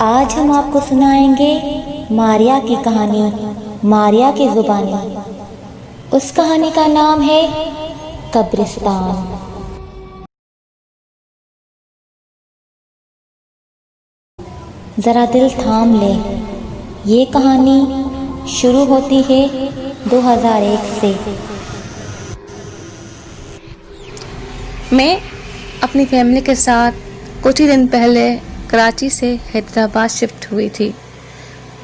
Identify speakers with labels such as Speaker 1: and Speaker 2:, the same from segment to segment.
Speaker 1: آج ہم آپ کو سنائیں گے ماریا کی کہانی، ماریا کی زبانی۔ اس کہانی کا نام ہے قبرستان۔ ذرا دل تھام لے، یہ کہانی شروع ہوتی ہے 2001 سے۔
Speaker 2: میں اپنی فیملی کے ساتھ کچھ ہی دن پہلے کراچی سے حیدرآباد شفٹ ہوئی تھی۔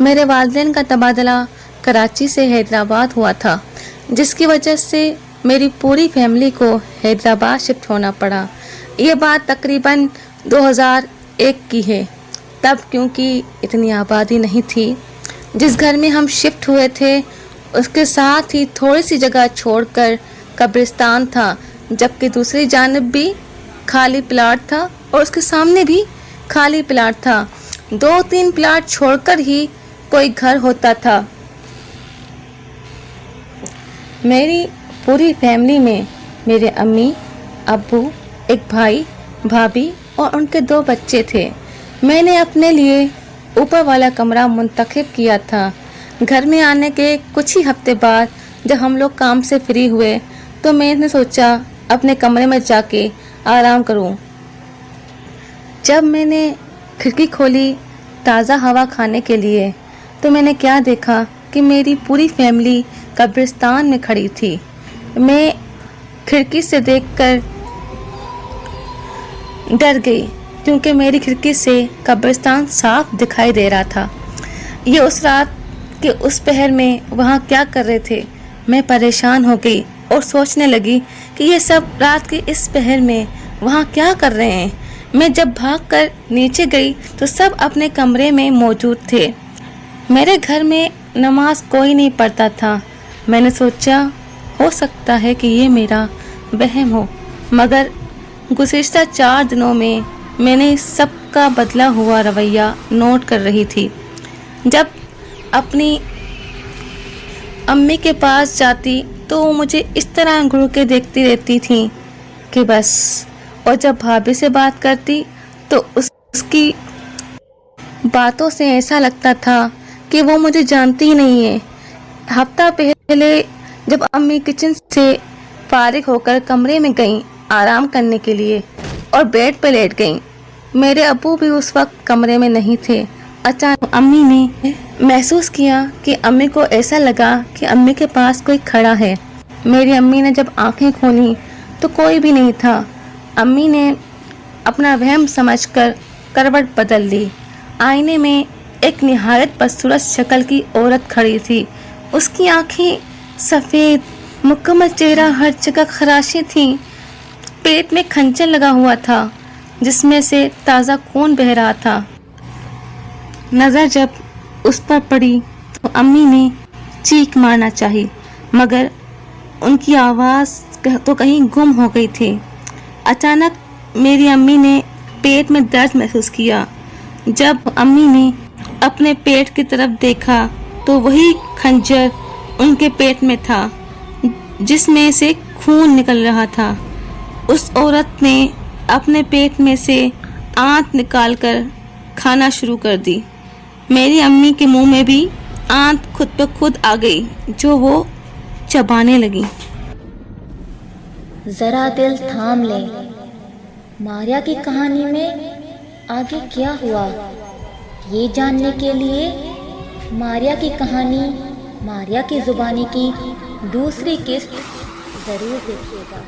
Speaker 2: میرے والدین کا تبادلہ کراچی سے حیدرآباد ہوا تھا، جس کی وجہ سے میری پوری فیملی کو حیدرآباد شفٹ ہونا پڑا۔ یہ بات تقریباً 2001 کی ہے، تب کیونکہ اتنی آبادی نہیں تھی۔ جس گھر میں ہم شفٹ ہوئے تھے اس کے ساتھ ہی تھوڑی سی جگہ چھوڑ کر قبرستان تھا، جبکہ دوسری جانب بھی خالی پلاٹ تھا اور اس کے سامنے بھی خالی پلاٹ تھا۔ 2-3 پلاٹ چھوڑ کر ہی کوئی گھر ہوتا تھا۔ میری پوری فیملی میں میرے امی ابو، ایک بھائی بھابھی اور ان کے 2 بچے تھے۔ میں نے اپنے لیے اوپر والا کمرہ منتخب کیا تھا۔ گھر میں آنے کے کچھ ہی ہفتے بعد جب ہم لوگ کام سے فری ہوئے تو میں نے سوچا اپنے کمرے میں جا کے آرام کروں۔ جب میں نے کھڑکی کھولی تازہ ہوا کھانے کے لیے تو میں نے کیا دیکھا کہ میری پوری فیملی قبرستان میں کھڑی تھی۔ میں کھڑکی سے دیکھ کر ڈر گئی، کیونکہ میری کھڑکی سے قبرستان صاف دکھائی دے رہا تھا۔ یہ اس رات کے اس پہر میں وہاں کیا کر رہے تھے؟ میں پریشان ہو گئی اور سوچنے لگی کہ یہ سب رات کے اس پہر میں وہاں کیا کر رہے ہیں۔ میں جب بھاگ کر نیچے گئی تو سب اپنے کمرے میں موجود تھے۔ میرے گھر میں نماز کوئی نہیں پڑھتا تھا۔ میں نے سوچا ہو سکتا ہے کہ یہ میرا وہم ہو، مگر گزشتہ 4 دنوں میں نے سب کا بدلا ہوا رویہ نوٹ کر رہی تھی۔ جب اپنی امی کے پاس جاتی تو وہ مجھے اس طرح گھور کے دیکھتی رہتی تھیں کہ بس، اور جب بھابھی سے بات کرتی تو اس کی باتوں سے ایسا لگتا تھا کہ وہ مجھے جانتی ہی نہیں ہے۔ ہفتہ پہلے جب امی کچن سے فارغ ہو کر کمرے میں گئیں آرام کرنے کے لیے اور بیڈ پہ لیٹ گئیں، میرے ابو بھی اس وقت کمرے میں نہیں تھے۔ اچانک امی نے محسوس کیا کہ امی کو ایسا لگا کہ امی کے پاس کوئی کھڑا ہے۔ میری امی نے جب آنکھیں کھولیں تو کوئی بھی نہیں تھا۔ امی نے اپنا وہم سمجھ کر کروٹ بدل لی۔ آئینے میں ایک نہایت بدصورت شکل کی عورت کھڑی تھی۔ اس کی آنکھیں سفید، مکمل چہرہ ہر جگہ خراشیں تھیں۔ پیٹ میں کھنجر لگا ہوا تھا جس میں سے تازہ خون بہہ رہا تھا۔ نظر جب اس پر پڑی تو امی نے چیخ مارنا چاہی، مگر ان کی آواز تو کہیں گم ہو گئی تھی۔ اچانک میری امی نے پیٹ میں درد محسوس کیا۔ جب امی نے اپنے پیٹ کی طرف دیکھا تو وہی کھنجر ان کے پیٹ میں تھا جس میں سے خون نکل رہا تھا۔ اس عورت نے اپنے پیٹ میں سے آنت نکال کر کھانا شروع کر دی۔ میری امی کے منہ میں بھی آنت خود بہ خود آ گئی جو وہ چبانے لگی۔
Speaker 1: ذرا دل تھام لے، ماریا کی کہانی میں آگے کیا ہوا؟ یہ جاننے کے لیے ماریا کی کہانی، ماریا کی زبانی کی دوسری قسط ضرور دیکھیے گا۔